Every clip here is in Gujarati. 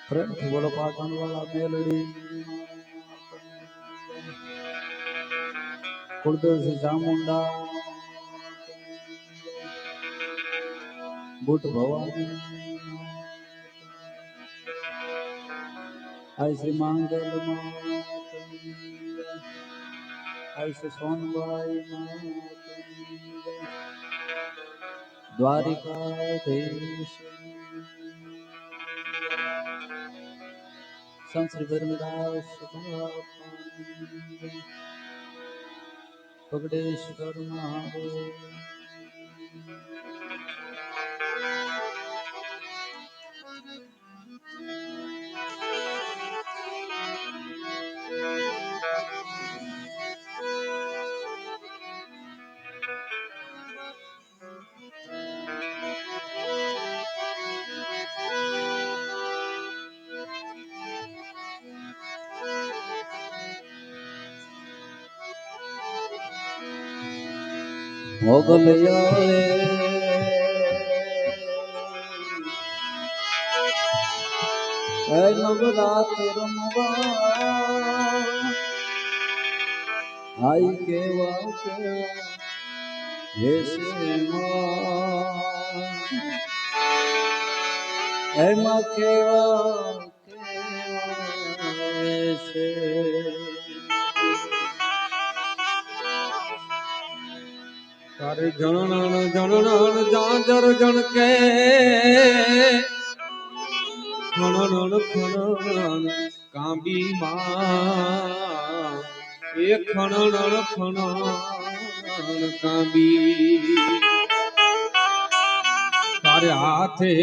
પ્રેમથી બોલો પાટણ વાળા મેલડી કુળદેવસિંહ ચામુંડા બુટ ભવાની આય શ્રી માંગલ આય શ્રી સોનબાઈ દ્વારિકાધીશ સંત શ્રી ધર્મદાસ પગડેશ્વર મહાદેવ મોગલયા નવરાત્ર રમવા આઈ કેવા એમાં કેવા તારે જણણ જણણ જાજર જણકે ખણણ ખણણ કાંબી માં એ ખણણ ખણણ કાંબી તારે હાથે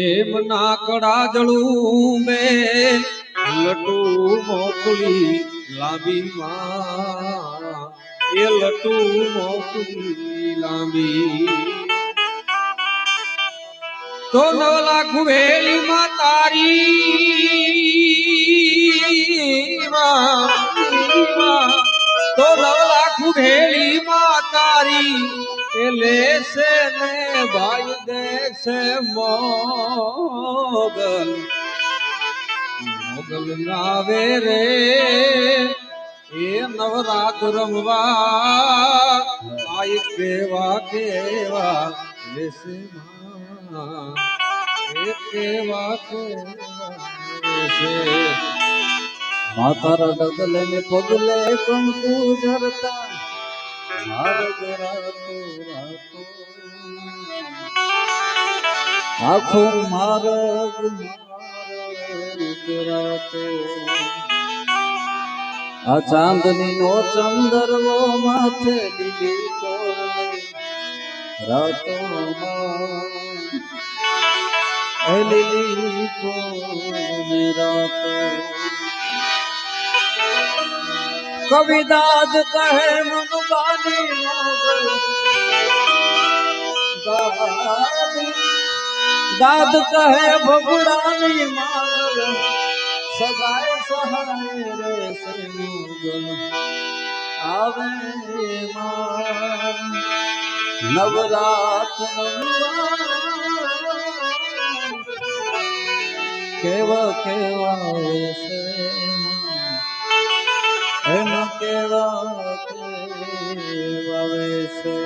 નાકડા જળું મેં લટુ મોકલી લાંબી માં એ લટુ મોકલી લાંબી તો 9 લાખ વેલી માં તારી તો 9 લાખ વેલી માં તારી એ લેશે ને ભાઈ દેશે મોગલ મોગલ આવે રે એ નવરાત રમવા આય કેવા કેવા લેશે એ કેવા કેવા માતારા ડગલે ને પગલે કંકુ ઝરતા માર્ગ રાતો રાતો આખો માર્ગ રાતો આ ચાંદની નો ચંદરવો માથે લીલી કોર રાતો લીલી કોર રાતો કવિદાદ કહે મનુબાની દાદ કહે ભગુડાની માંગલ સદાય સહાય રે શ્રી આવે નવરાત કેવા કેવા છે એમાં કેવા કેવા છે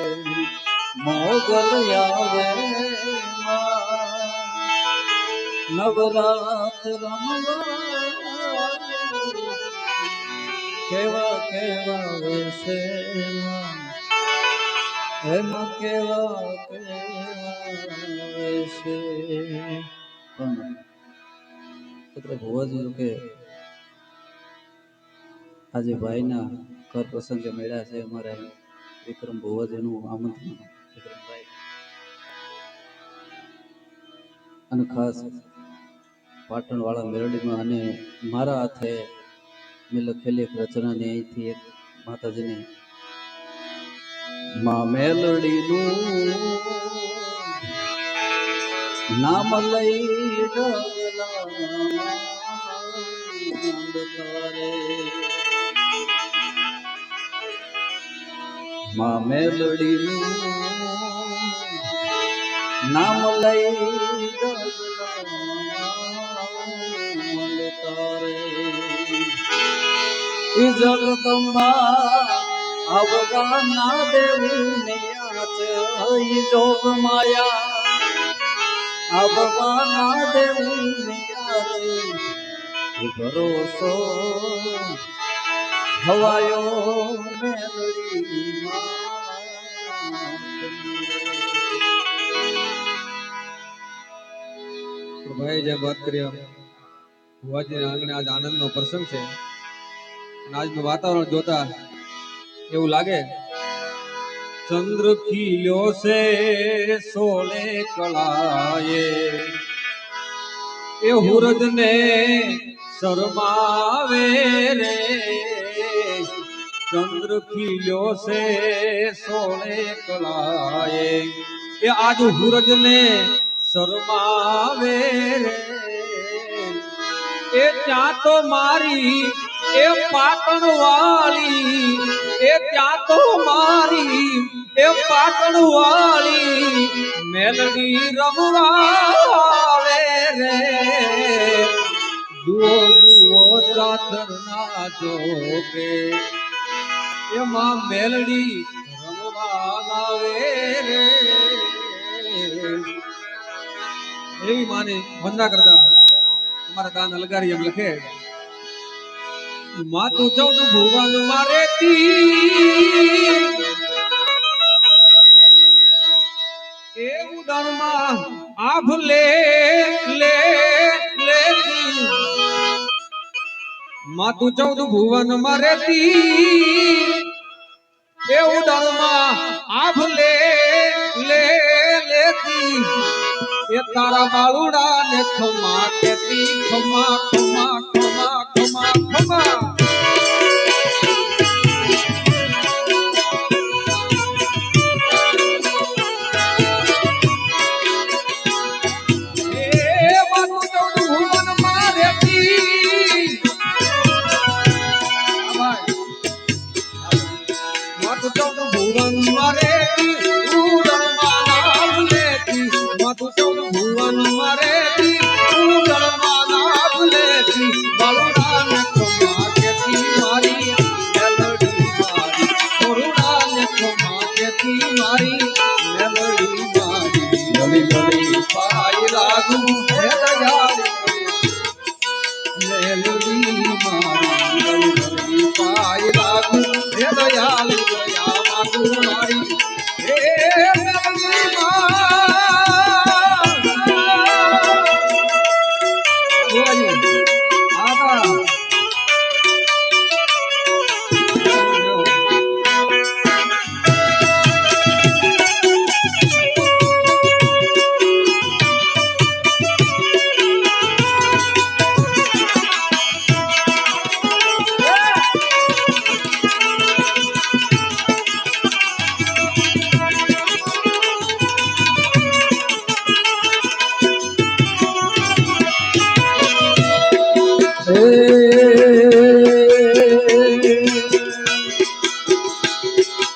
મોગલ આવે નવરાત રમવા કેવા કેવા છે એમાં કેવા કેવા છે પુત્ર ભુવાજી કે આજે ભાઈના ઘર પ્રસંગે મળ્યા છે અમારે વિક્રમ ભુવાજીનું આમંત્રણ વિક્રમભાઈ અને ખાસ પાટણ વાળા મેરડીમાં અને મારા હાથે મેં લખેલી એક રચનાની અહીંથી એક માતાજીની માં મેલડીનું નામ લઈ તારે માં મેલડીનું નામ લઈ તારે જગદંબા અવગાના દેવું ને જોગ માયા અવગાના દેવું ને ભરોસો હવાયો મેલડી ભાઈ જે વાત કરી ભુવાજી આંગણે આજ આનંદનો પ્રસંગ છે. આજનું વાતાવરણ જોતા એવું લાગે ચંદ્ર ખીલ્યો છે સોલે કળાએ એ હુરજ ને શરમાવે રે ચંદ્ર ખીલ્યો છે સોલે કળાએ એ આજ હુરજ ને શરમાવે રે એ ત્યાં તો મારી એ પાટણ વાળી એ ત્યાં તો મારી એ પાટણ વાળી મેલડી રમવાવે રે જુઓ જુઓ ચાતર ના જોકે એમાં મેલડી રમવાવે રે એવી માને વંદના કરતા અમારા દાન અલગારી એમ લખે માતું ચૌદ ભુવન મારે એ ઉડાણમાં આભ લે લે લેતી માતું ચૌદ ભુવન મારે એ ઉડાણમાં આભ લે લે લેતી એ તારા બાળુડા ને ખમા કેતી ખમા ખમા ખમા ખમા ખમા ભુવન મારે ઉડણ માનાવ લેતી માતું ચૌદ ભુવન મારે ઉડણ માનાવ લેતી બળુડા ને ખમા કેતી મારી મેલડી મારી બળુડા ને ખમા કેતી મારી મેલડી મારી ગલી ગલી પાઈ લાગુ હે દયાળી મેલડી મારી ગલી ગલી પાઈ લાગુ હે દયાળી મારી હે મેલડી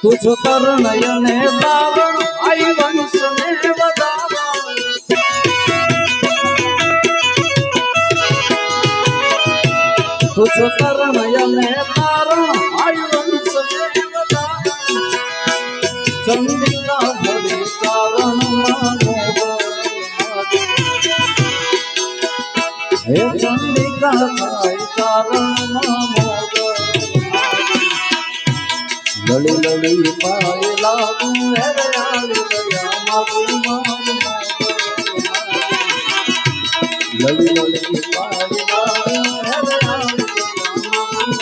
તુજ તરણયને તારણ આઈ વંશ ને વધારણ તુજ તરણયને તારણ આઈ વંશ ને વધારણ ચંડિકા ભરી ચારણ માનો હે ચંડિકા થાય ચારણ માનો લડી લડી પાય લાગુ હે દયાળી દયા માગું મારું લડી લડી પાય લાગુ હે દયાળી દયા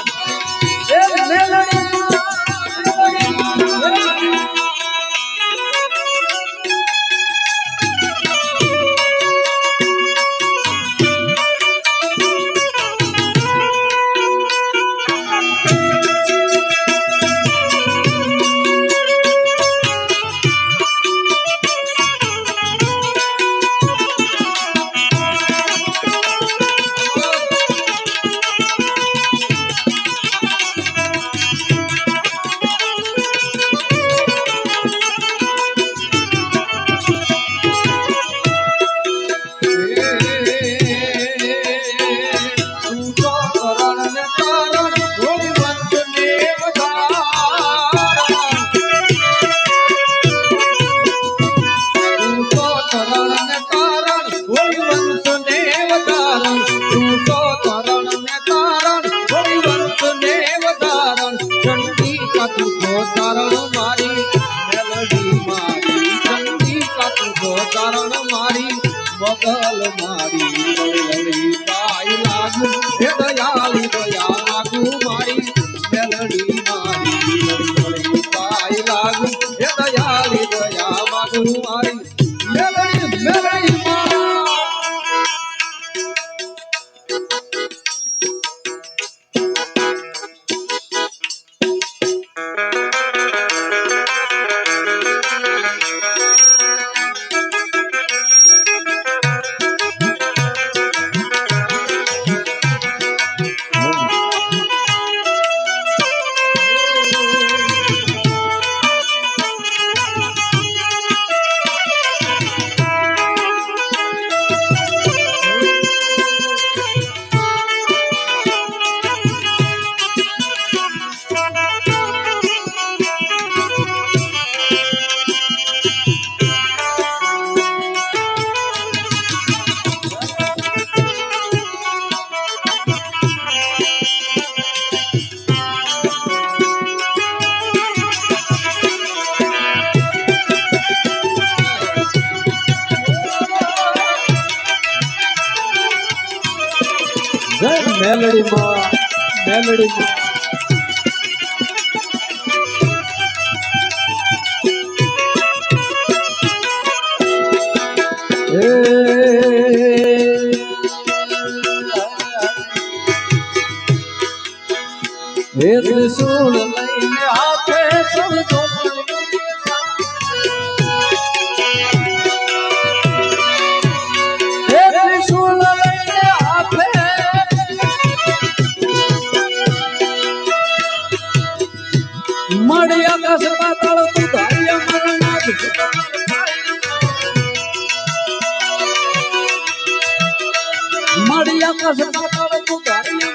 ગલ મારી લળી પાઈ લાગુ હે દયાળી દયા માગુ મારી મેલડી મારી લળી પાઈ લાગુ હે દયાળી દયા માગુ મારી મેલડી મેલડી મેલડી માં મેલડી માં હે ત્રિશૂળ લઈને હાથે સમજો હે ત્રિશૂળ લઈને હાથે મળી આકાશ પાતાળ તું ધારી અમારા નાથ મળી આકાશ પાતાળ તું ધારી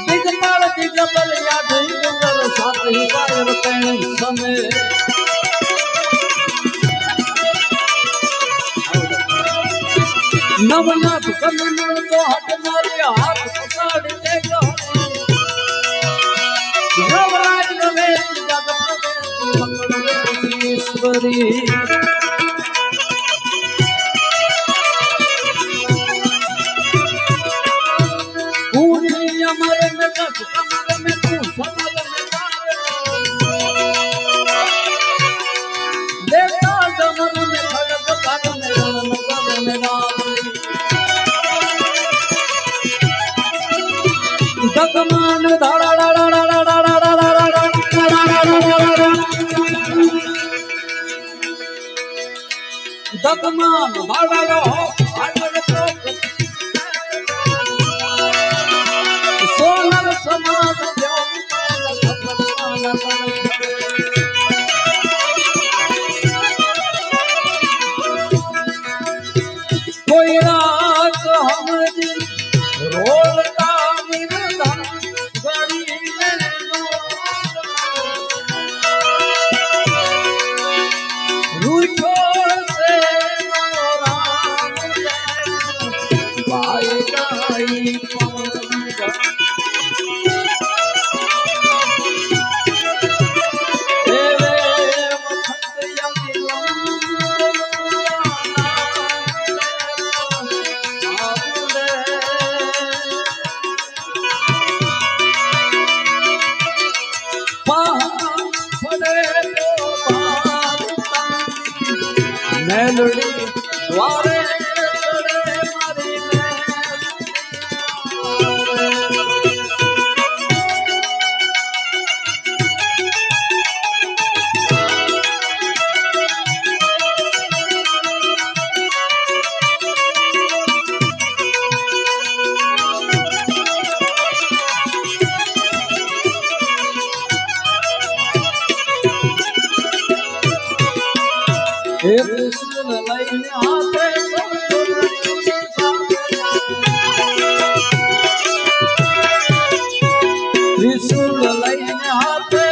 દિગપાળ દિગપલ યાદ ગંગર સાત હિવાર પેણ સમે નવનાથ કનન તો હટ મારે હાથ પકડી દે નવરાજ નવે જગત ઈશ્વરી પૂરી અમર में कस कमर में तू समर में देवता दमन में खड़ग कर में रण कर में राम भगवान धारा दगमान भाड़ा हो सोनल समाज कोई रात हमरी रोलता मिलता गड़ी में रूठो से राम भाई गाई मेलड़ी द्वारे मारी हे कृष्ण लઈને हाथे त्रिशूल लઈને हाथे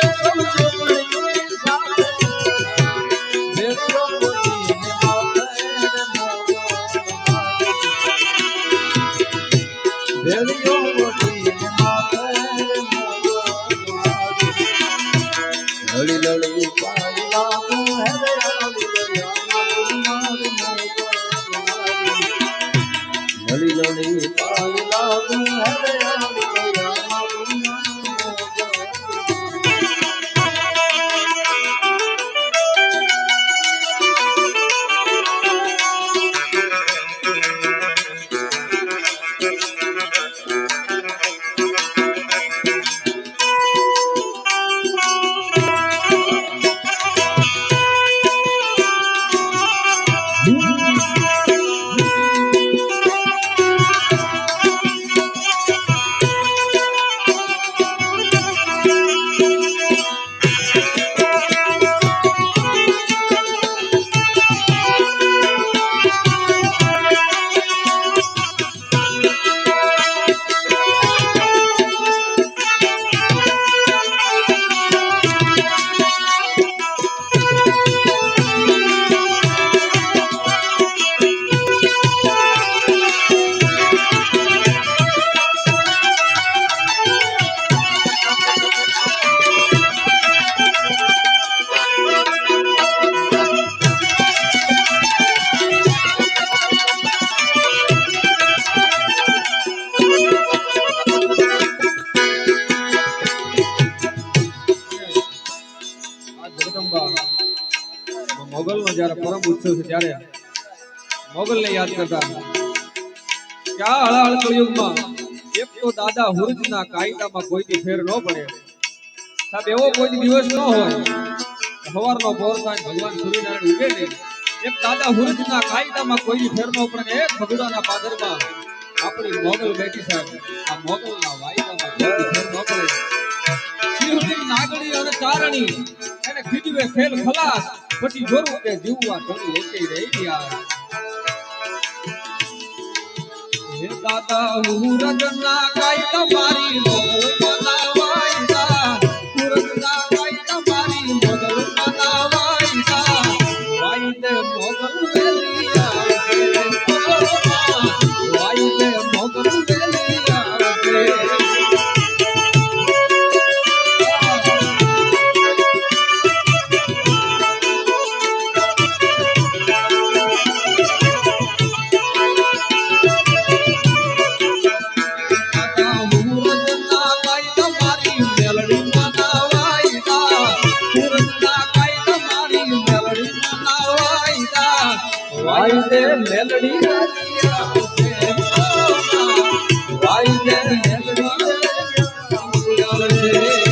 લડી લડી પાઈ લાગુ હે લડી લડી પાઈ લાગુ હે દયાળી મોગલ નો જયારે પરમ ઉત્સવ છે ત્યારે મોગલ ને યાદ કરતા ક્યાં હળાહળ કળિયુગમાં એક તો દાદા હુરજના કાયદામાં કોઈથી ફેર ન પડે સાહેબ એવો કોઈ દિવસ ન હોય સવારનો પોર થાય ભગવાન સૂર્યનારાયણ ઉગે ને એક દાદા હુરજના કાયદામાં કોઈ ફેર ન પડે એક ભગુડાના પાદરમાં આપણી મોગલ બેઠી સાહેબ આ મોગલના વાયદામાં કોઈ ફેર ન પડે સિંહની નાગણી અને ચારણી એને ખીજવે ખેલ ખલાસ પછી જોરું કે જીવવા ઘણી એકે રહી યાર હે દાદા હુરજના કાયદા મારી મોગલ બનાવાયદા હુરજના કાયદા મારી મોગલ બનાવાયદા વાયદે મોગલ વેલિયા વાયદે મોગલ વેલિયા વાયદે મેલડી રલિયા વાયદે મેલડી રલિયા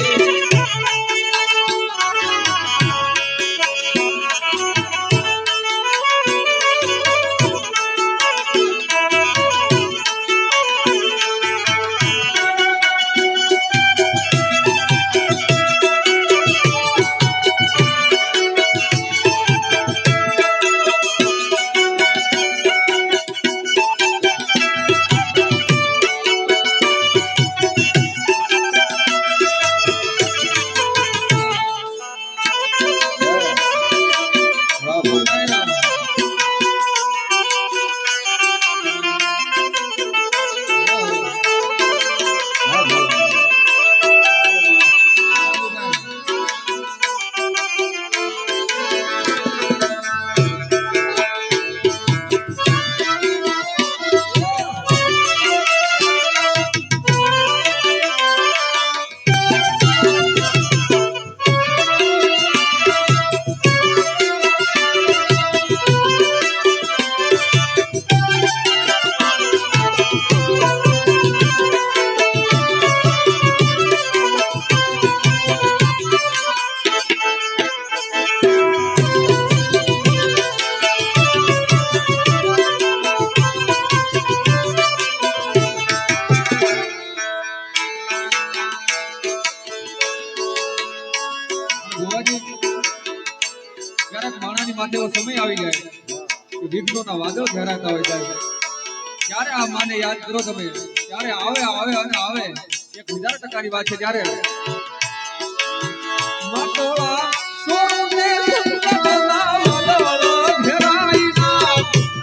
માથે એવો સમય આવી જાય કે વિઘ્નોના વાદળ ઘેરાતા હોય જાય ત્યારે આ માને યાદ કરો તમે ત્યારે આવે આવે અને આવે 1000% ની વાત છે ત્યારે માટોળા સોને સુંદરના વાદળ ઘેરાઈના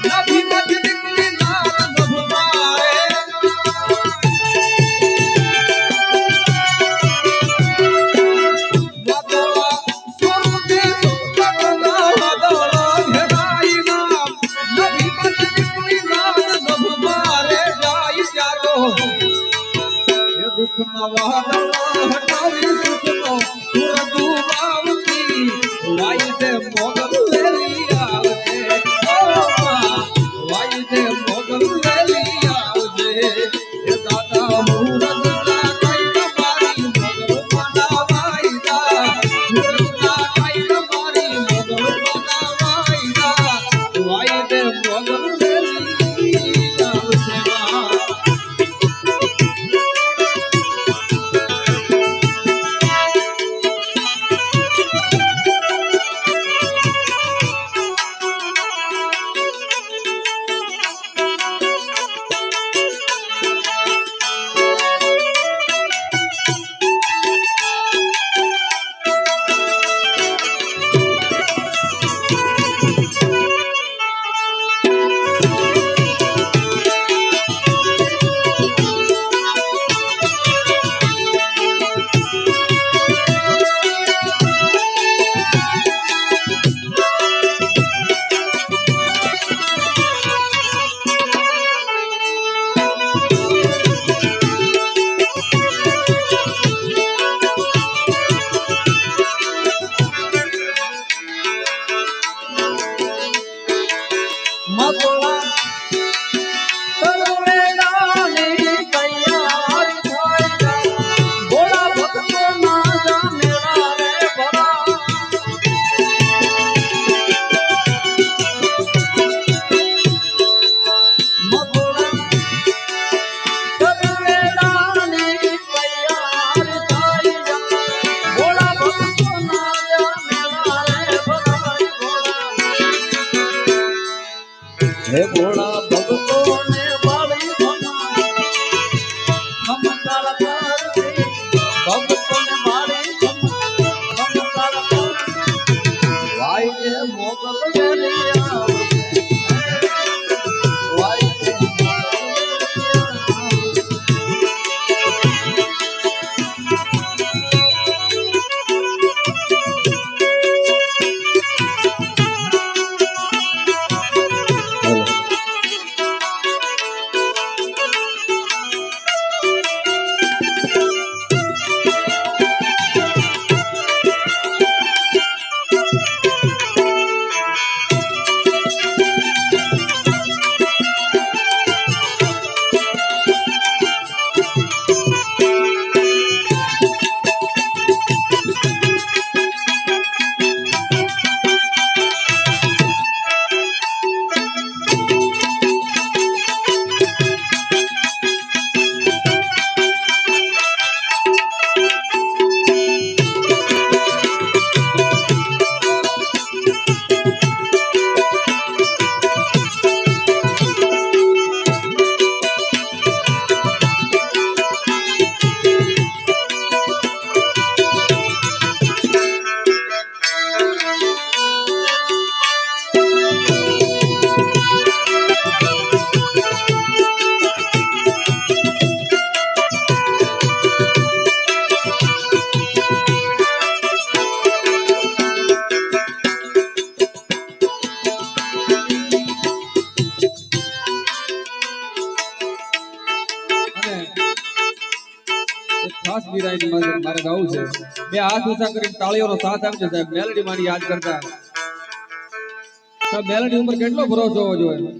નભી મત દીકરી ના નભ મારે મારે વાદળ હટાવી સુખનો સુરજુ વાવતી વાઈ છે મોગલ વેલી આવજે ઓ માં વાઈ છે મોગલ વેલી આવજે એ દાદા મુરદના કઈ તમારી મોગલ મના વાઈદા મુરદના કઈ તમારી મોગલ મના વાઈદા વાઈ છે મોગલ વેલી આવજે માં મગોળા તરવેડાની તૈયાર થઈ જા ભોળા ભક્તો ના જામેલા રે ભલા મગોળા તરવેડાની તૈયાર થઈ જા ભોળા ભક્તો ના જામેલા રે ભલા હે ભોળા ભક્તો ને વાળી મમતા કરતી ભક્તો ને વાળી મમતા કરતી વાઈ જે મોગલ વેલી આવજે વાઈ જે મોગલ ખાસ વિરાય મારે ગાવું છે બે હાથ ઊંચા કરીને તાળીઓનો સાથ આપજો સાહેબ મેલેડી મારી યાદ કરતા સાહેબ મેલેડી ઉપર કેટલો ભરોસો હોવો જોઈએ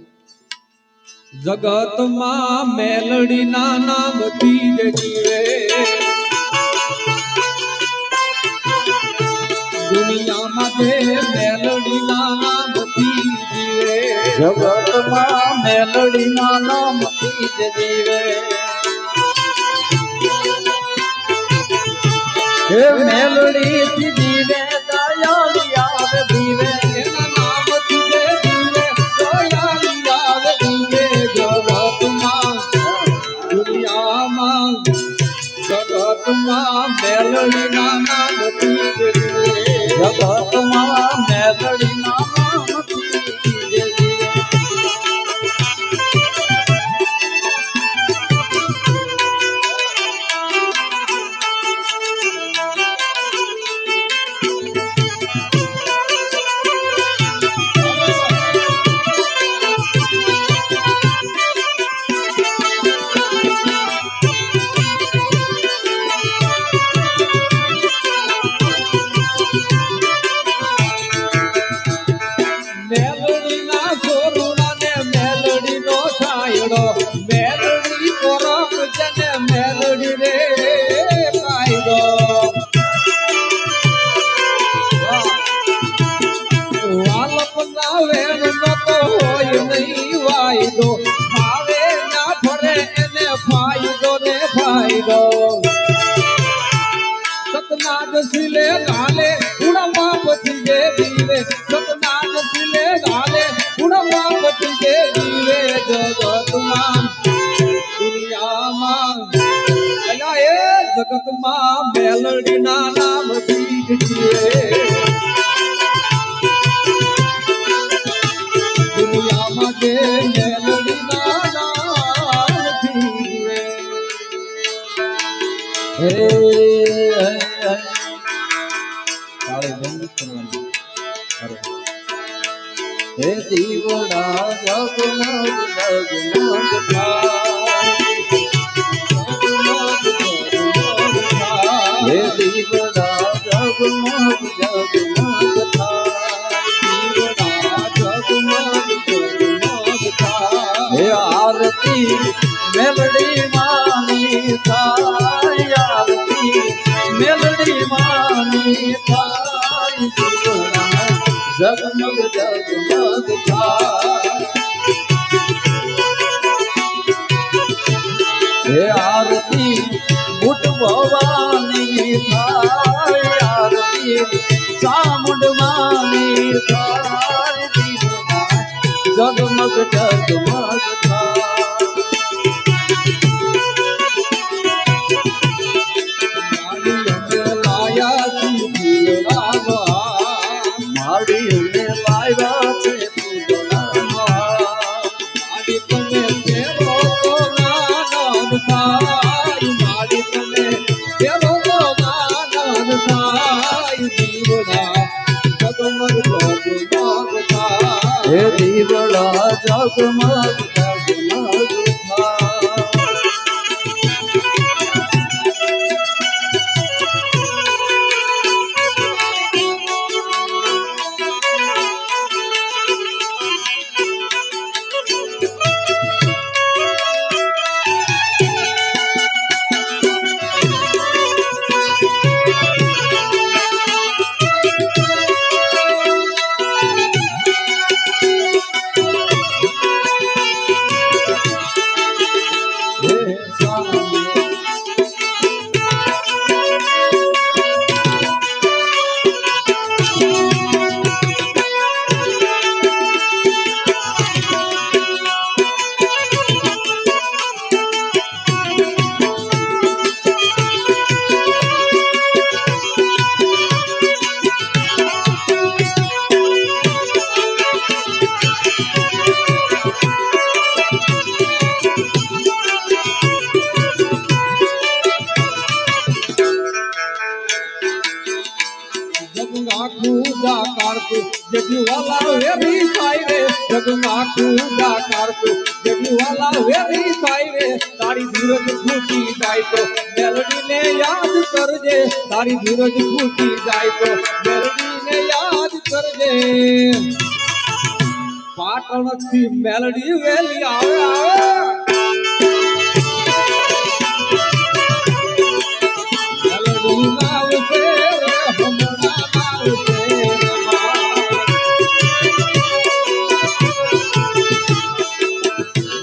જગતમાં મેલડી ના નામથી જ જીવે દુનિયામાં જે મેલડી ના નામથી જીવે જગતમાં મેલડી ના નામથી જ જીવે હે મેલડી થી જીવે દયાળી આવે જીવે એના નામથી જે જીવે દયાળી આવે જીવે જગતમાં દુનિયામાં જગતમાં મેલડી ના નામથી જ જીવે જગતમાં મેલડી ના નામથી જ જીવે જગતમાં મેલડીના નામથી જ જીવે દુનિયામાં જે મેલડીના નામથી જીવે હે તાળે બંધ કરવાની હે દીવડા જગમગ જગમગ થાય હે દીવડા જગમગ જગમગ થાય હે આરતી મેલડી માની થાય આરતી મેલડી માની થાય દીવડા જગમગ જગમગ થાય હે આરતી મુઠ ભવાની થાય આરતી ચામુંડ માની થાય દીવડા જગમગ જગમગ થાય માડીને લાવ્યા છે ફૂલડામાં માડી તમે તેરો તો નાનંદ થાય માડી તમે તેરો તો નાનંદ થાય દીવડા જગમગ જગમગ થાય હે દીવડા જગમગ જગમગ થાય જગમાં ખુદા કારતું જગવાલા વેરી થાય રે જગમાં ખુદા કારતું જગવાલા વેરી થાય રે તારી ધીરજ ફૂટી જાય તો મેલડીને યાદ કરજે તારી ધીરજ ફૂટી જાય તો મેલડીને યાદ કરજે પાટણથી મેલડી વેલી આવે આવે મેલડી આવશે રે હમણાં આવશે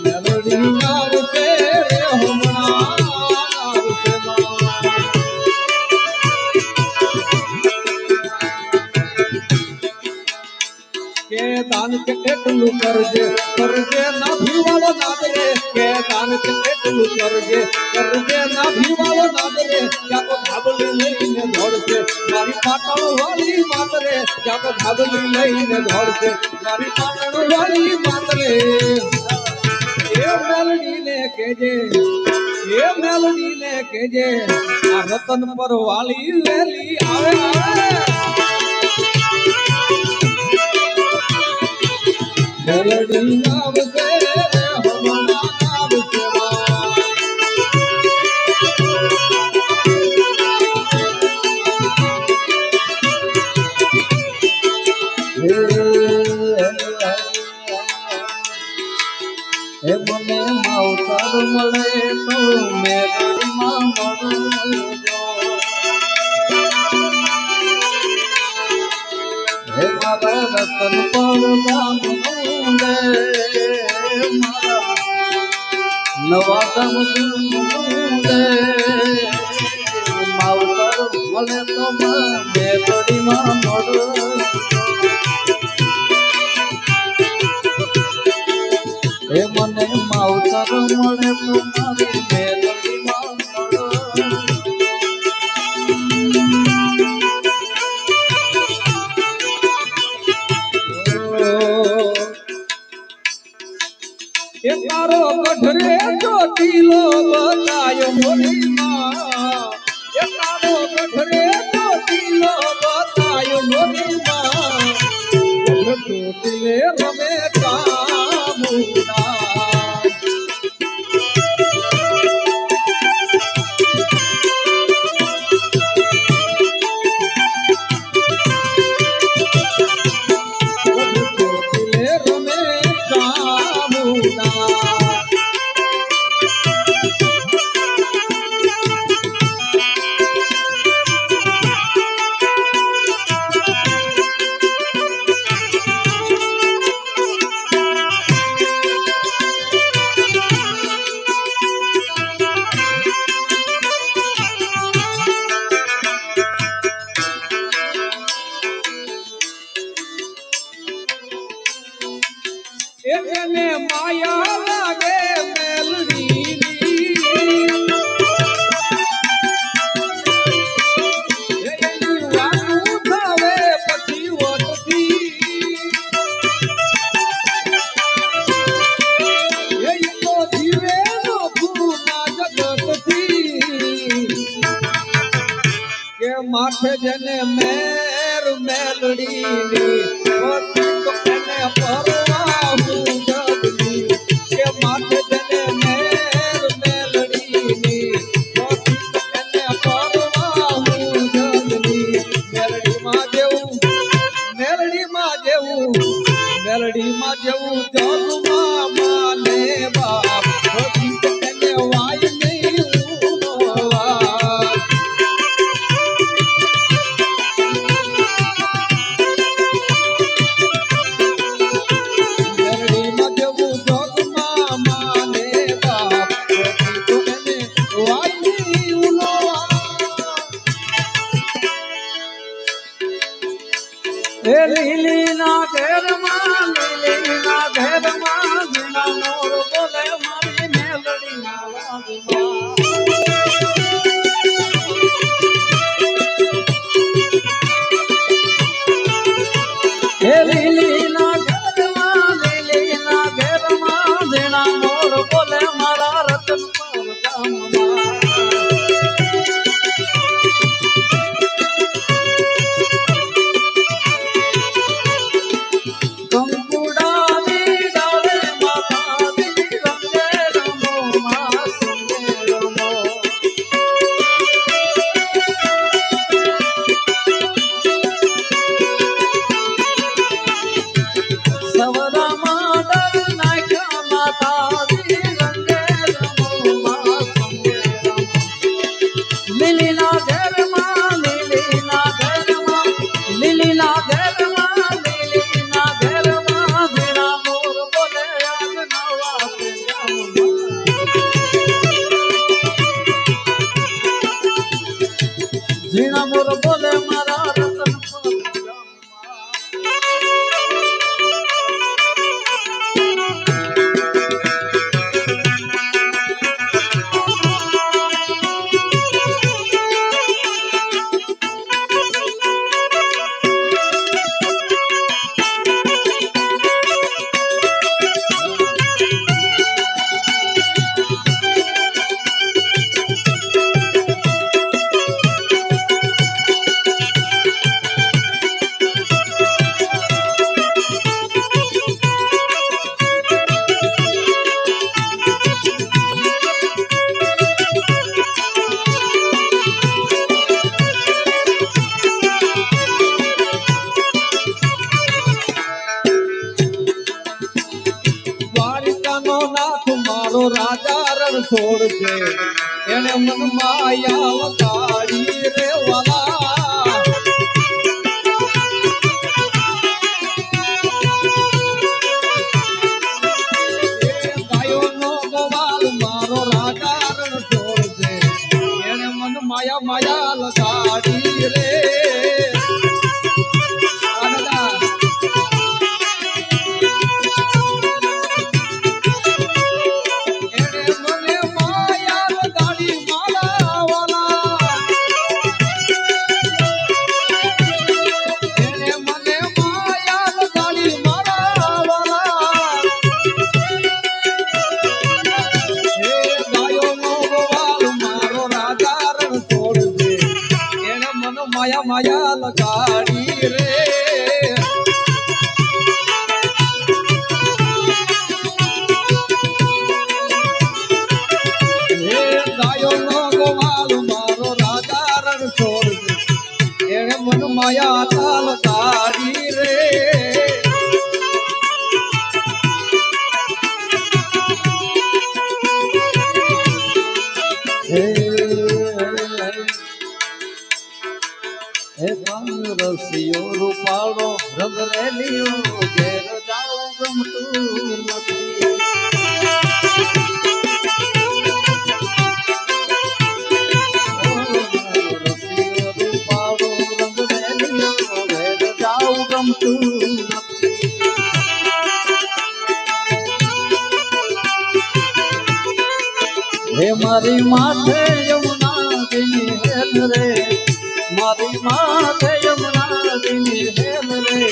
મેલડી આવશે રે હમણાં આવશે કે દાન કેટલું કરજે કરજે ના ભીવાળો નાદ રે કે દાન કેટલું કરજે કરજે ના ભીવાળો નાદ રે ત્યાં તો ધાબલી લઈને દોડશે મારી પાટણ વાળી માત રે ત્યાં તો ધાબલી લઈને દોડશે મારી પાટણ વાળી માત રે એ મેલડીને કેજે એ મેલડીને કેજે આ રતન પર વાળી વેલી આવે આવે મેલડી આવશે હમણાં આવશે હે મને માવતર મળે તો મેલડીમાં મળજો હે મારા રતન પર ગામ રે મારા નવા ગામ રે માવતર મળે તો મેલડીમાં મળજો હે મને માવતર મળે તો મારી મેલડીમાં મળે એ તારો ગઢરે ચોટીલો બતાયો મોરી માં એ તારો ગઢરે ચોટીલો બતાયો મોરી માં ગઢ ચોટીલે રમે કામુડા એને માયા લાગે મેલડીની એની વાતું થાવે પછી વટતી એ તો જીવે નો પૂના જગતથી કે માથે જેને મેર મેલડીની પછી તો એને પરવા કે માથે જને મેર મેલડીની એને પરવા હું જગની મેલડીમાં જેવું જગમાં માને બાપ પછી એને વાય નહીં ઉનોવા લીલીના ઘેરમાં જીણા મોર બોલે મારી મેલડીના વાગમાં લીલીના ઘેરમાં જીણા મોર બોલે મારા રતનપુર ગામમાં જીણા મોર બોલે મારા રતનપુર મારો રાજા રણ છોડશે એને મન માયા કાઢી રે વાલા ગાયો નો ગોવાલ મારો રાજા રણ છોડશે એને મન માયા કાઢી રે માયા માયા લગાડી રે હે ગાયો નો ગોવાલ મારો રાજા રણછોડ એને મન માયા તાલ કાઢી રે હે કાન રસિયો રૂપાળો રંગ રેલિયો ઘેર જાઉં ગમતું નથી રસિયો રૂપાળો રંગ રેલિયો ઘેર જાઉં ગમતું નથી હે મારી માથે યમુના દિની હેલ રે મારી માથે યમુના દિની હેલ રે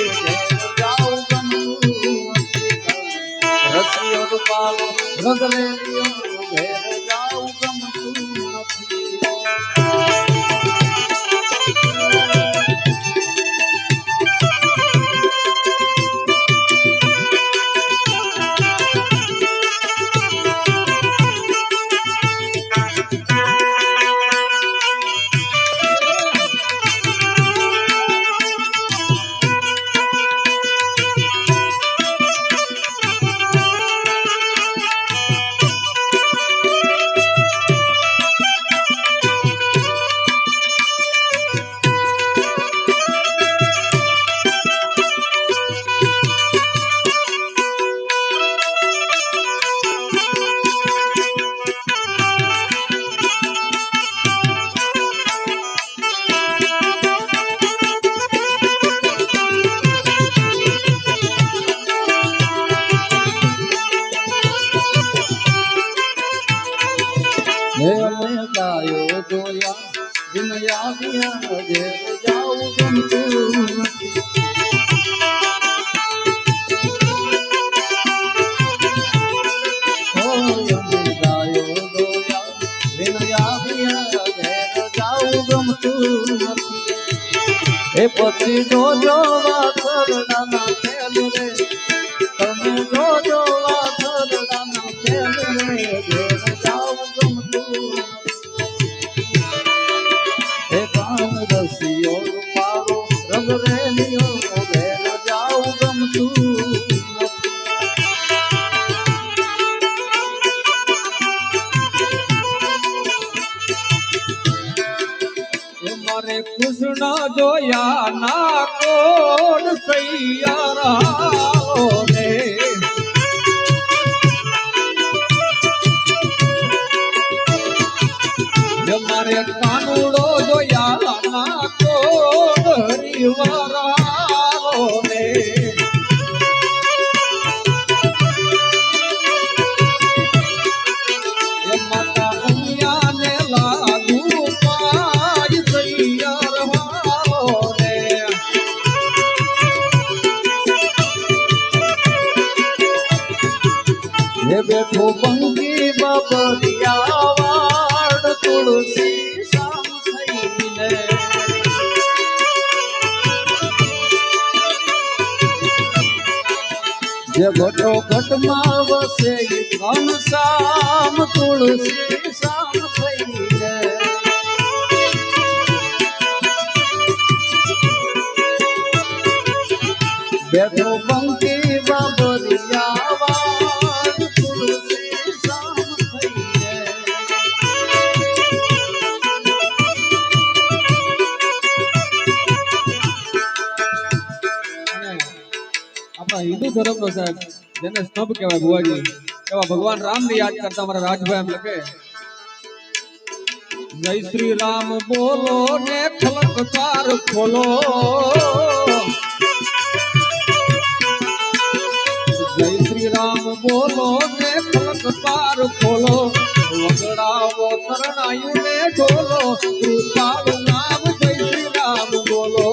જાઉં ગમતું રસિયો રૂપાળો રંગ રેલિયો ઘેર જાઉં ગમતું નથી મેં ગાયો જોયા દિન આવ્યા ઘેર જાઉં ગમતું નથી મેં ગાયો જોયા દિન આવ્યા ઘેર જાઉં ગમતું નથી એ પછી જોજો વાસરડાના ખેલ રે તમે જોજો વાસરડાના ખેલ રે ઘેર જાઉં હે કાન રસિયો રૂપાળો રંગ રેલિયો ઘેર જાઉં ગમતું નથી મારે કૃષ્ણ જોયા ના કોડ સૈયારા ને મારે કાનુડો જોયા ના કોડ હરિવારાઓ ને એ માતા ઉમિયા ને લાગુ પાય સૈયારવાઓ ને હે બેઠો બંગી બાબરિયા તુલસી શામ થઈને જે ઘટો ઘટમાં વસે ઘન શામ તુલસી શામ થઈને બેઠો બંકી બાબરિયા તુલસી શામ થઈને આપણા હિન્દુ ધર્મનો સાહેબ જેને સ્તંભ કહેવાય ભુવાજી એવા ભગવાન રામને યાદ કરતા અમારા રાજભાઈ એમ લખે જય શ્રી રામ બોલો ને ખલક તાર ખોલો જય શ્રી રામ બોલો ને ખલક તાર ખોલો વગડાવો તરણાયું ને ઢોલો કૃપાળુ નામ જય શ્રી રામ બોલો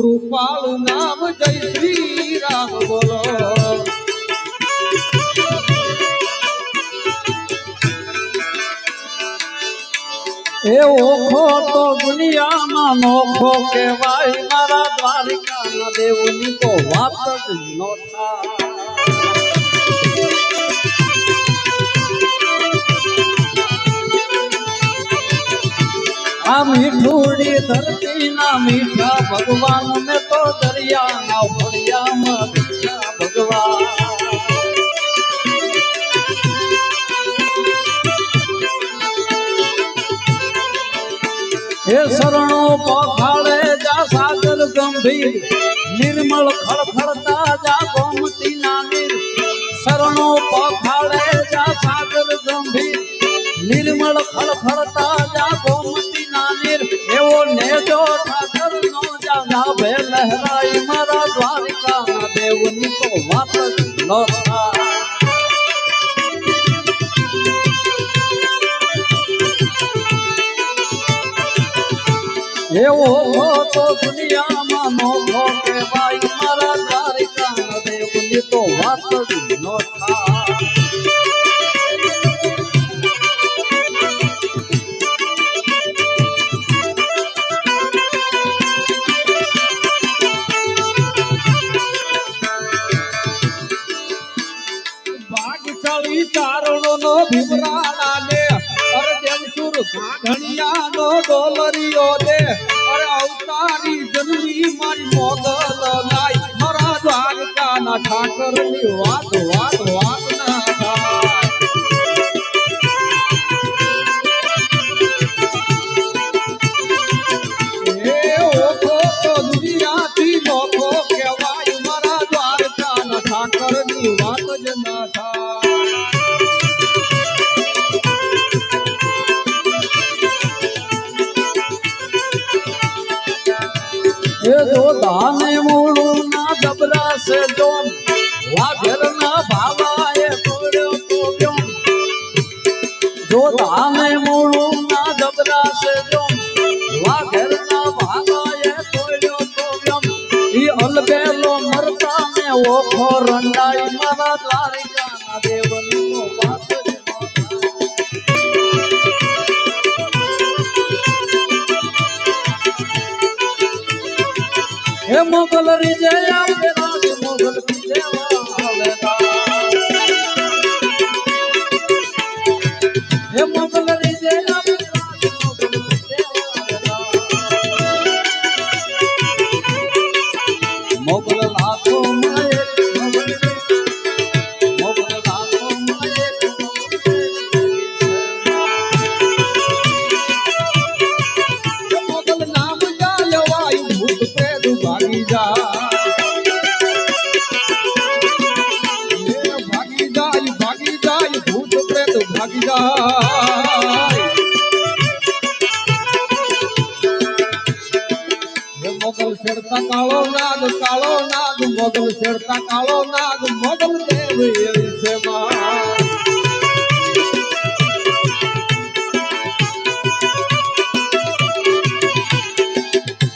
કૃપાળુ નામ જય શ્રી રામ બોલો. એ ઓખો તો દુનિયામાં નોખો કહેવાય મારા દ્વારિકાના દેવની તો વાત જ ન થાય. આ મીઠુડી ધરતીના મીઠા ભગવાન ને તો દરિયાના ભળિયામાં મીઠા ભગવાન. હે શરણો પખાડે જા સાગર ગંભીર નિર્મળ ખળખળતા જા ગોમતી ના નીર. શરણો પખાડે જા સાગર ગંભીર નિર્મળ ખળખળતા જા ગોમતી ના નીર. એવો નેજો ઠાકર નો જા નાભે લહેરાઈ મારા દ્વારિકાના દેવની તો વાત જ ન થાય. એવો તો દુનિયામાં નોખો કહેવાય મારા દ્વારિકાના દેવની તો વાત જ ન થાય. ભાગશાળી ચારણો નો ભીમરાણા ને અરે દેવસુર ઘાઘણિયા નો ડોલરીઓ દે અરે અવતારી જન્મી મારી મોગલ નાઈ મારા દ્વારકાના ઠાકર ની વાત વાત વાત ના થાય. એ ઓખો તો દુનિયાથી નોખો કહેવાય મારા દ્વારકાના ઠાકર ની વાત જ ના થાય. એ જો દાને મૂળું ના જબરા સે જોન વાઘેર ના ભાવા એ તોડ્યો તો વ્યોમ. જો દાને મૂળું ના જબરા સે જોન વાઘેર ના ભાવા એ તોડ્યો તો વ્યોમ. ઈ અલબેલો મરતા ને ઓખો રંડાઈ મારા દ્વારિકાના દેવની તો વાત જ ન થાય. હે મોગલ રીજે આવે રાજ મોગલ રીજે આવે હે મોગલ રીજે આવે રાજ મોગલ રીજે આવે. મોગલ લાખો માં એક મોગલ મોગલ લાખો માં એક મોગલ નામ જાલવાઈ ભૂત પ્રેત ભાગી જાય. ભાગી જાય ભૂત પ્રેત ભાગી જાય. મોગલ છેડતા કાળો નાગ મોગલ છેડતા કાળો નાગ મોગલ દેવ એવી છે માં.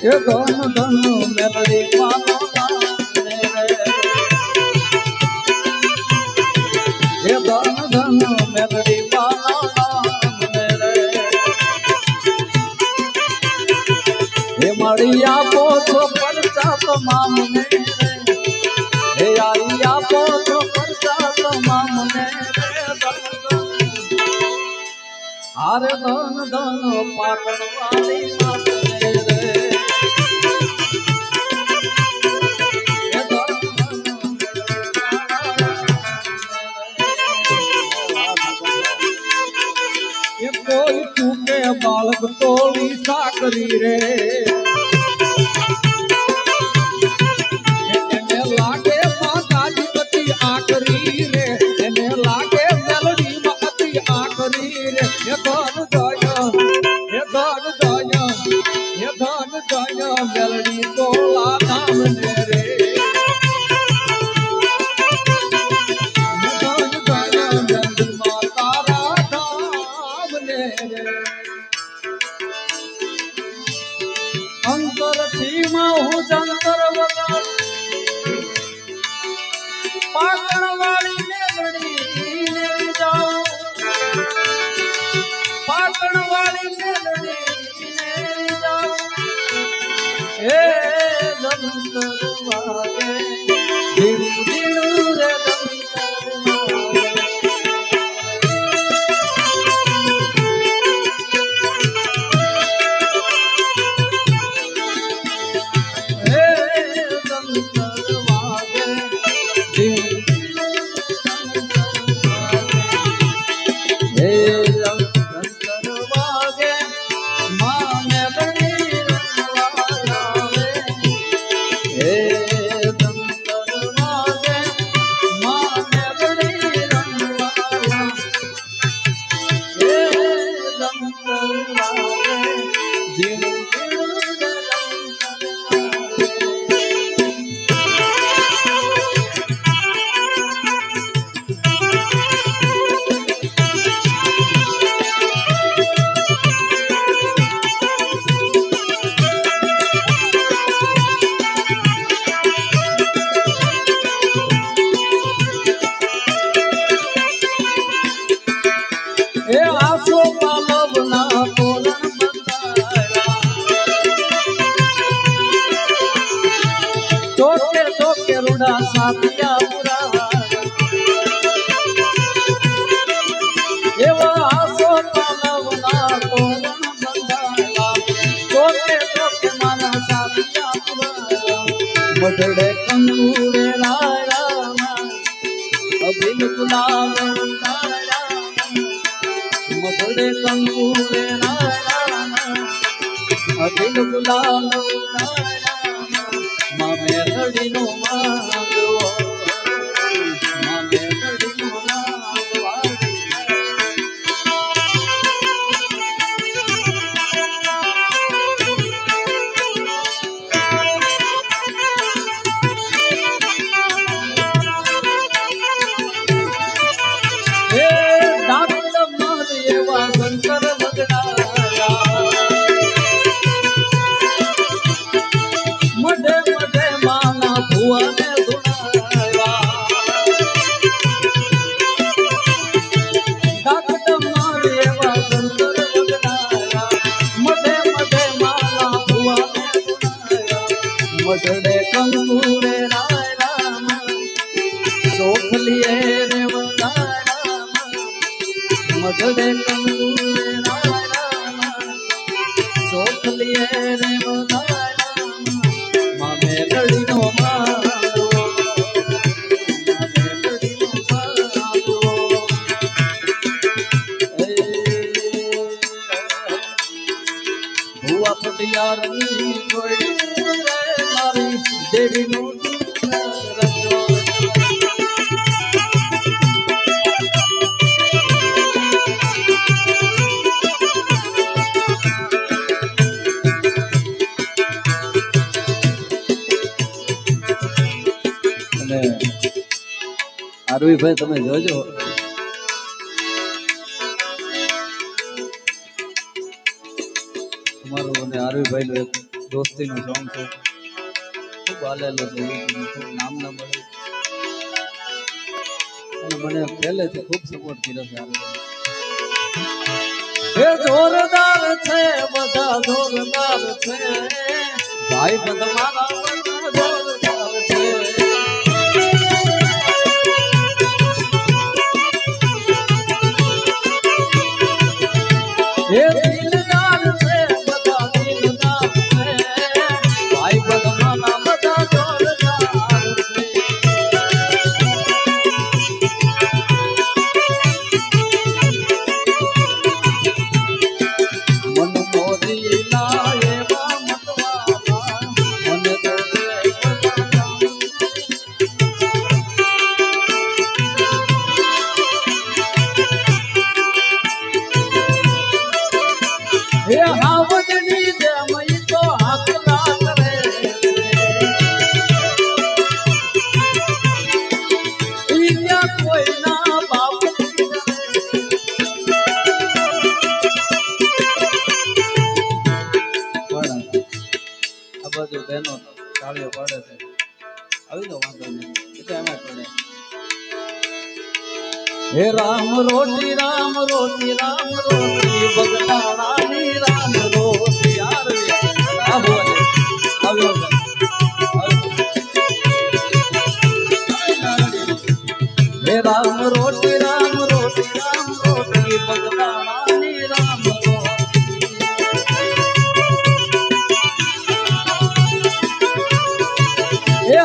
એ ધન ધન મેલડી માનો નામને રે. એ ધન ધન મેલડી માનો નામને રે. એ મળી આપો છો પરચા તમામને રે. એ આઈ આપો છો પરચા તમામને રે. હારે ધન ધન પાટણ વાળી નામને રે. એ કોઈ ચૂકે બાળક તોડી સાકરી રે. એને લાગે માતાજી બધી આકરી રે. એને લાગે મેલડી માં અતિ આકરી રે. એ ધન જય એ ધન જય એ ધન જય મેલડી તોલા નામ ને રે. એ ધન જય મેલડી માં તારા નામ ને રે. અંતરથી માં હું જંત પાટણવાળી મેલડીને જાઉં, પાટણવાળી મેલડીને જાઉં, હે જંતર વાગે ધીણું ધીણું રે જંતર વાગે. હે જંતર વાગે ધીણું હે જંતર વાગે માં મેલડી રમવા આવે. હે જંતર વાગે માં મેલડી રમવા આવે. હે જંતર વાગે ધીણું ધીણું રે એ આસો પાલવના તોરણ બંધાયા, ચોકે ચોકે રૂડા સાતિયા પુરાયા. એવા આસો પાલવના તોરણ બંધાયા, ચોકે ચોકે માના સાતિયા પુરાયા. મઢડે કંકુરે લાયા, અભિન ગુલાબ ઉડાયા. મઢડે કંકુરે લાયા, અભિન ગુલાબ ઉડાયા. માં મેલડીનો માંગવો, માં મેલડીનો માંગવા. હે ડાક્ટર મારી એવા શંકર બગડાયા, મઢે મઢે માના ભુવાને ધુણાયા. ડાક્ટર મારી એવા શંકર બગડાયા, મઢે મઢે માના ભુવાને ધુણાયા. મઢડે કંકુરે રાયરામ, ચોખલીએ રે વધારામ. મઢડે કંકુરે રાયરામ, ચોખલીએ રે વધારામ. માં મેલડીનો માંગવો, માં મેલડીનો માંગવો. એ ભુવા પટિયારની જોડી રે મારી દેવીનું રજો. અને આરવીભાઈ તમે જોજો, તમારું અને આરવીભાઈ નું એક દોસ્તી નું સોંગ છે, ખૂબ હાલેલું છે, ખૂબ નામ ના મળે. અને મને પહેલેથી ખૂબ સપોર્ટ કર્યો છે આરવીભાઈ. એ જોરદાર છે, બધા જોરદાર છે, ભાઈ બધા મારા બધા જોરદાર છે. એ દિલદાર છે, બધા દિલદાર છે, ભાઈ બધા મારા બધા જોરદાર છે. મન મોરી લાય એવા મતવાલા, મને તો હે હાવજની જેમ ઈ તો હાકલા કરે છે. ઈ ત્યાં કોઈના બાપ પણ આ બાજુ બહેનો તાળીઓ પાડે છે, આવી તો વાંધો નહીં, એ તો એમાં પડે. હે રામ રોટી રામ રોટી રામ રોટી બગદાણાની રામ રોટી આવ્યો હે રામ રોટી રામ રોટી રામ રોટી બગદાણાની રામ રોટી હે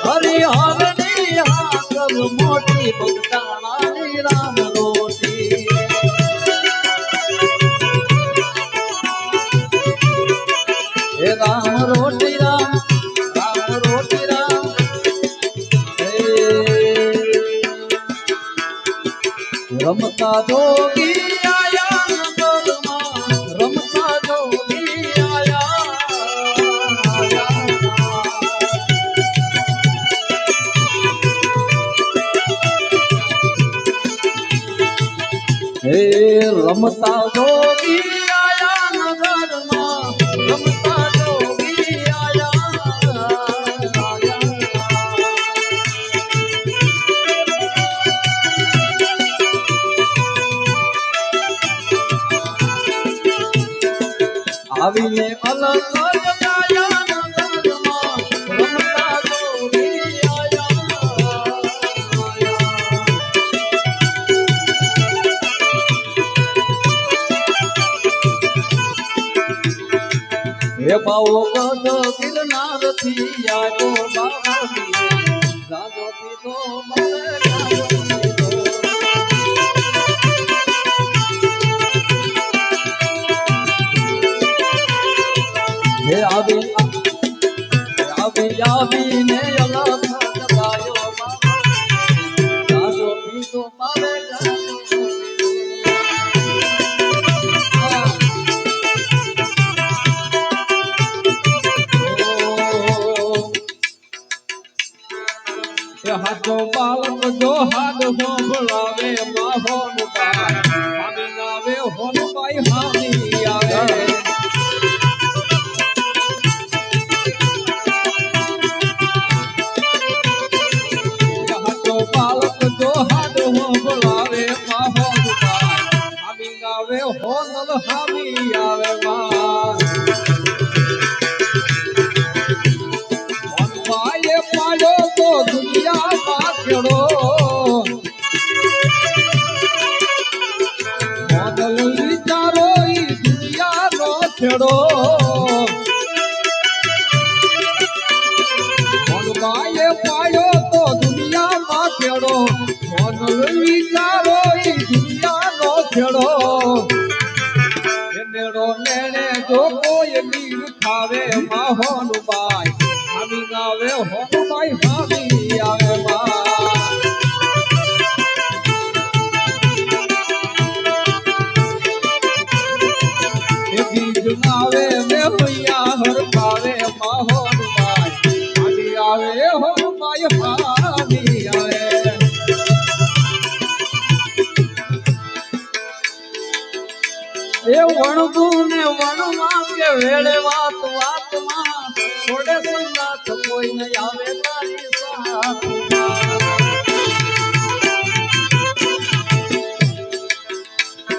હરિહરની હાકલ મોટી બગદાણાની રામ રોટી હે રામ રોટી રામ રામ રોટી રામ રમતા જોગી આયા નગરમાં રમતા જોગી આયા હે રમતા જોગી આયા નગરમાં રમતા જોગી આયા આવીને અલગ ગાયા નગરમાં રમતા જોગી આયા હે બાવો ગઢ ગિરનાર થી આવ્યો બાવો ગાજો પીધો મારે ગાજો પીધો હે આવીને અલગ ગાયો બાવો ગાજો પીધો મારે ગાજો હાથો બાલક જો હાથ હોંભળાવે માહોન બાય હામી નાવે હોન બાય હામી આવે હાથો બાલક જો હાથ હોંભળાવે માહોન બાય હામી નાવે હોન હામી આવે માં પાડ્યો તો દુનિયામાં ખેડો મોદલ વિચારો ઈ દુનિયાનો ખેડો મોનબાએ પાડ્યો તો દુનિયામાં ખેડો મોદલ વિચારો ઈ દુનિયાનો ખેડો નેડો નેણે જો કોઈ નીર ખાવે માહોન બાય હામી ગાવે હોન બાય હામી આવે માં એ બીજ નાવે મે ભૈયા હરખાવે માહોન બાય હામી આવે હોન બાય હામી આવે એ વણતું ને વણમાં કે વેળે વાત વાતમાં છોડે સંગાત કોઈ ન આવે તારી સાથમાં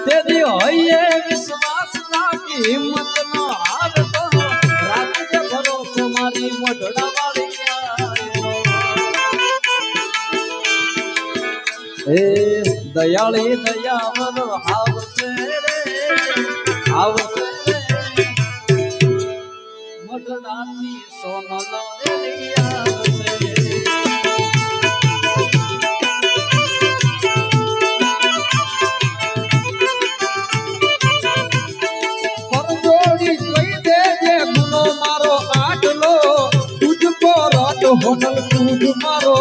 તેદી હોઈએ વિશ્વાસ રાખી હિંમત નો હાર તો રાખજે ભરોસો મારી મોઢડા વાળી હે દયાળી દયાવર આવશે રે આવશે મઢડાથી સોનલ એલી આવશે પરજોડી કહી દેજે ગુનો મારો આટલો તુજકો રટ હોનલ તુજ મારો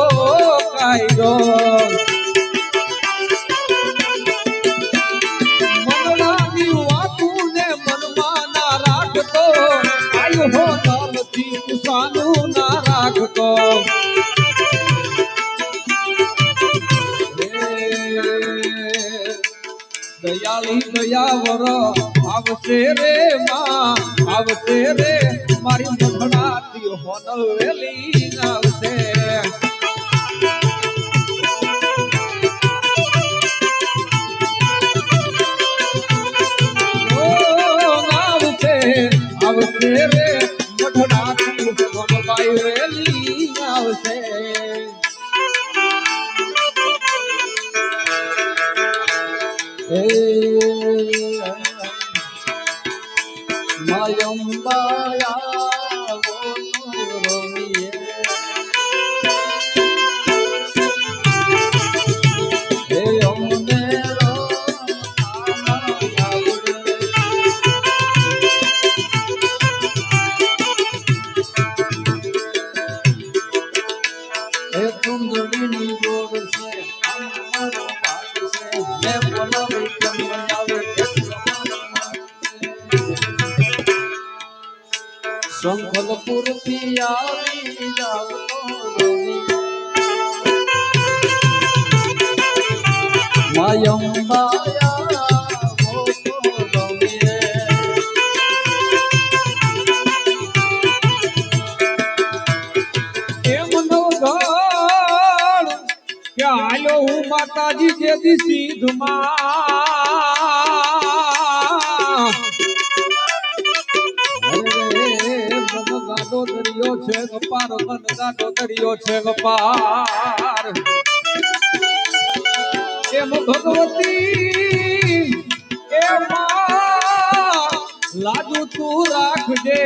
કાયદો ના રાખતો દયાળી દયાવર આવશે રે માં આવશે રે મારી મધડાથી હોનલ વેલી આવશે આવશે રે મઢડાથી સોનબાઈ વેલી આવશે હે માયંબાયા રોમીએ હે અમને હે સુંદરીની ગોર છે અમારો ભાગ છે હે બોલાવી કેમ બનાવે શંખલપુર થી આવી જાવ તો માયંબાયા રોમીએ એમ નવઘણ કે હાલો હું માતાજી જે દી સીધમાં મન ગાડો દરિયો છે ગપાર મન ગાડો દરિયો છે ગપાર એમ ભગવતી એમાં લાજુ તું રાખજે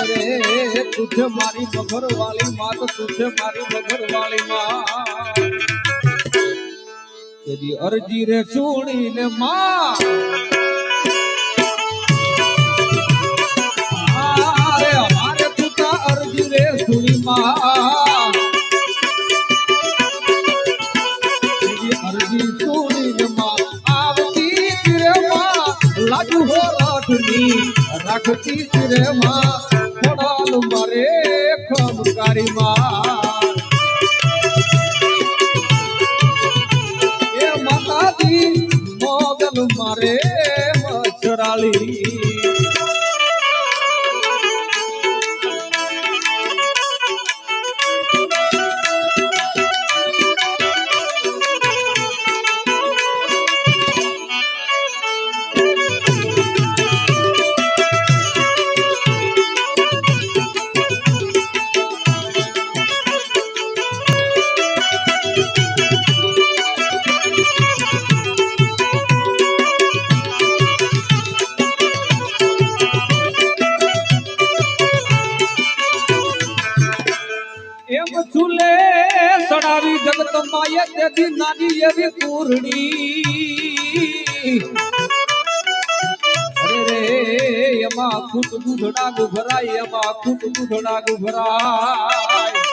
રે તુझे મારી મગર વાલી માં તો તુझे મારી મગર વાલી માં તેરી અરજી રે સુણીને માં અરે અમારે તુતા અરજી રે સુણી માં તેરી અરજી સુણીને માં આવતી રે માં લાજુ હો રાઠની રાખતી રે માં ખોડાલ મારે ખમકારી માં એ માતાજી મોગલ મારે મચરાલી એમ ચૂલે સડાવી જગદંબાએ તેથી નાની એવી કુરડી અરે રે એમાં ખૂટ દૂધડા ગુભરાય એમાં ખૂટ દૂધડા ગુભરાય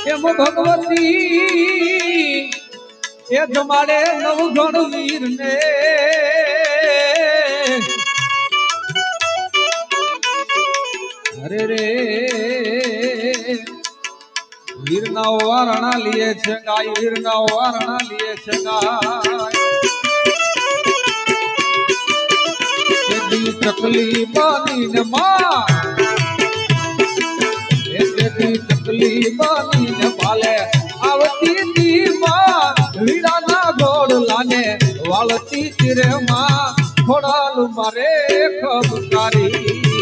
એમ ભગવતી એ જમાડે નવઘણ વીર ને અરે રે વીરના વારણા લીએ છે ગાય વીરના વારણા લીએ છે ગાય ચકલી બાની ને માં ચકલી બાની ને પાલે આવતી તી માં વીરાના ગોળલાને વાળતી તીરે માં ખોડાલ મારે ખબકારી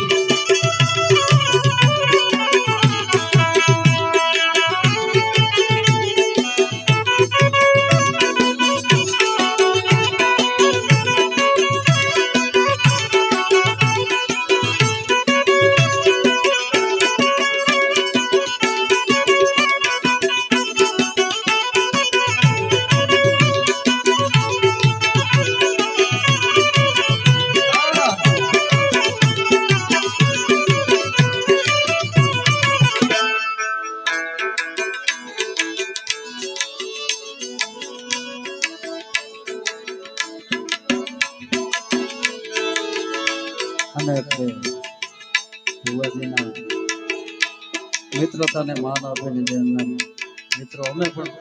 અને ભુવાજીના મિત્રતાને માન આપીને જે એમના મિત્રો અમે પણ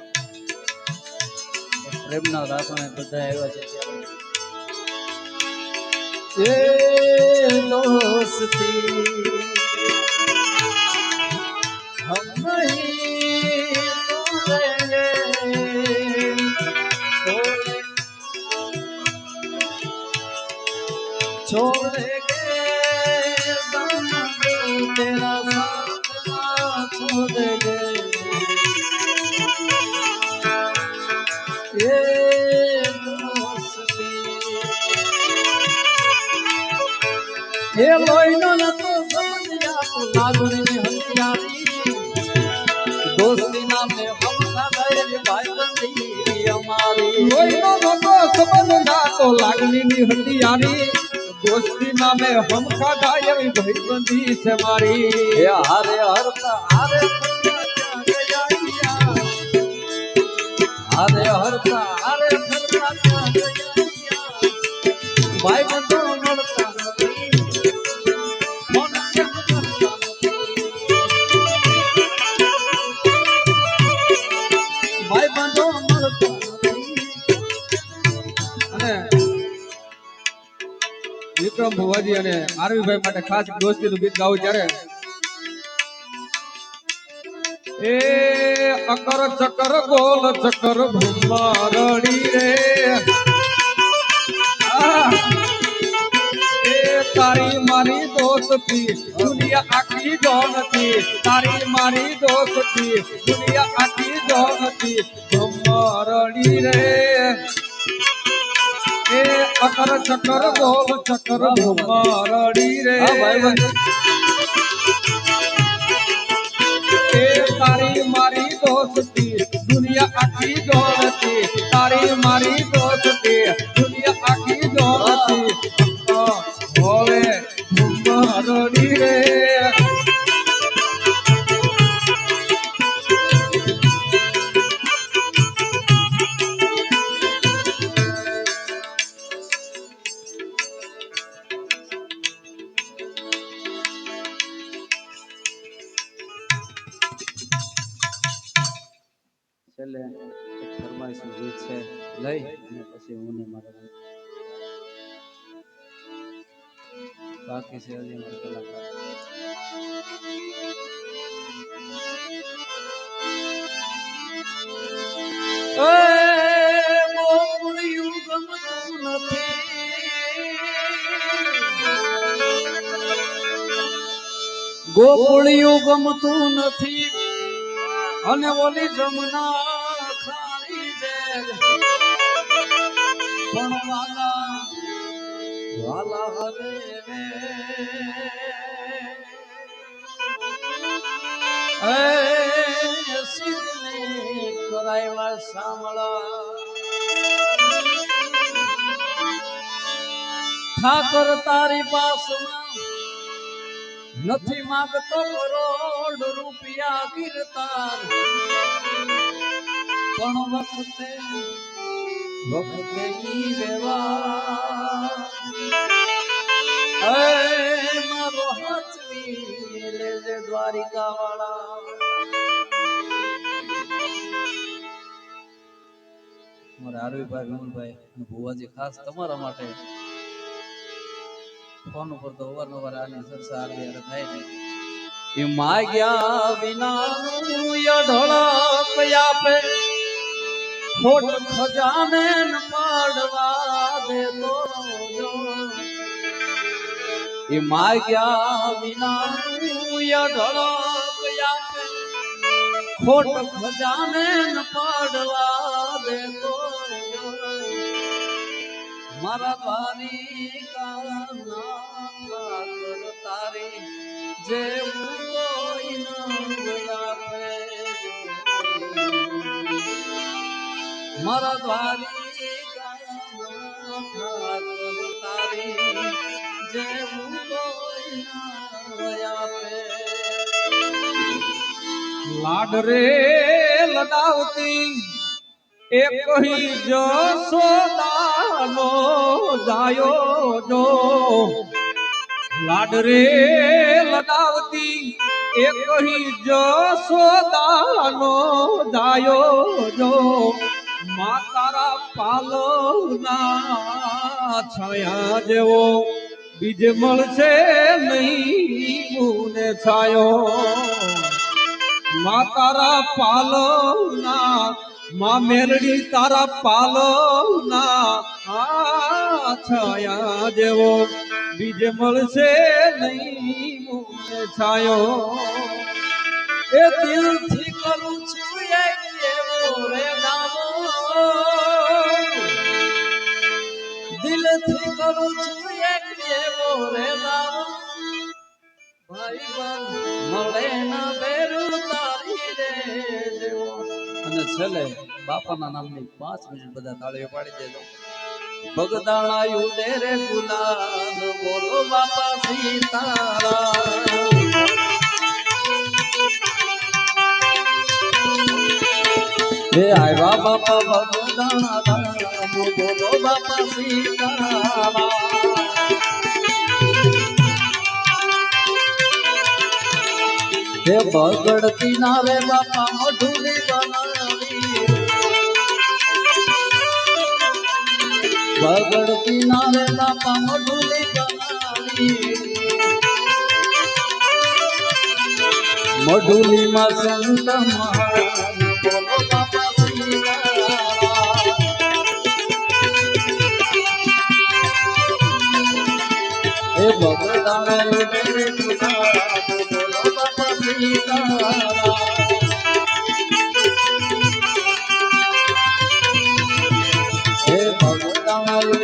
પ્રેમના રાસણે બધા આવ્યા છે એ દોસ્તી હમ નહીં छोड़ेंगे तेरा साथ ना छोड़ेंगे ये दोस्ती ये लोईनो न तो समझिया तो लागड़ी में हथियारी दोस्ती नामे हम खाए भाई बंदी हमारी લોહીનો મોટો સંબંધ ના તો લાગણીની હથિયારી દોસ્તી નામે હમ ખાધા એવી ભાઈબંધી છે મારી ये हारे हरता हारे हारे हरता हारे भाई बंधु મળતા ભાઈ બંધો મળતા અને વિક્રમ ભુવાજી અને આરવીભાઈ માટે ખાસ દોસ્તીનું ગીત ગાવું ત્યારે એ અકર ચકર ગોલ ચકર ભૂમારડી રે એ તારી મારી દોસ્તી દુનિયા આખી જોનતી તારી મારી દોસ્તી દુનિયા આખી જોનતી ભૂમારડી રે એ અકર ચકર ગોલ ચકર ભૂમારડી રે હા ભાઈ બંધુ એ તારી મારી દોસ્તી દુનિયા આખી જોડતી તારી મારી દોસ્તી દુનિયા આખી જોડતી હોવે ભૂમરડી રે છેલ્લે એક ફરમાઈશનું ગીત છે લઈ અને પછી હું ને મારા બાકી છે હજી મારા કલાકાર ગોકુળિયું ગમતું નથી ગોકુળિયું ગમતું નથી અને ઓલી જમના ખારી જેલ પણ વાલા વાલા હરે રે એ સિદ્ધને કરાયવા સાંભળા ઠાકર તારી પાસમાં નથી માંગતો કરોડ રૂપિયા ગીરતાર પણ વખતે વખતે ઈ વ્યવહાર મારો હાચવી લેજે દ્વારિકા વાળા મારા આરવીભાઈ વિમલભાઈ અને ભુવાજી ખાસ તમારા માટે ફોન ઉપર તો અવારનવાર આની ચર્ચા આવી થાય ને એ માગ્યા વિનાનું યઢળક આપે ખોટ ખજાને ન પાડવા દેતો જો એ માગ્યા વિનાનું યઢળક આપે ખોટ ખજાને ન પાડવા દેતો જો મારા દ્વારિકા તારી જેવું કોઈ ન આપે મારા દ્વારિકા તારી જેવું કોઈ ન આપે લાડ રે લડાવતી એક કહી જસોદાનો જાયો જો લાડ રે લડાવતી એક કહી જસોદાનો જાયો જો મા તારા પાલના છાયા જેવો બીજ મળશે નહીં મુને છાયો મા તારા પાલના માં મેલડી તારા પાલના છાયા જેવો બીજે મળશે નહીં મુને છાયો એ દિલથી કરું છું એક એવો રે દાવો દિલથી કરું છું એક એવો રે દાવો ભાઈ બંધ મળે ના બેરું તારી રે દેવો અને છેલ્લે બાપાના નામની 5 મિનિટ બધા તાળીઓ પાડી દેજો ભગદાણા યુદે રે ગુલાલ બોલો બાપા સીતારામ હે આવ્યા બાપા ભગદાણા રામ બોલો બાપા સીતારામ હે બગડતી ના રે બાપા મઢુલી બનાવી બગડતી ના રે બાપા મઢુલી બનાવી મઢુલી માં સંત મહારાજ બોલો બાપા સીતારામ હે બગડાણા રે ગુલાબ બોલો બાપા સીતારામ હે ભગવાન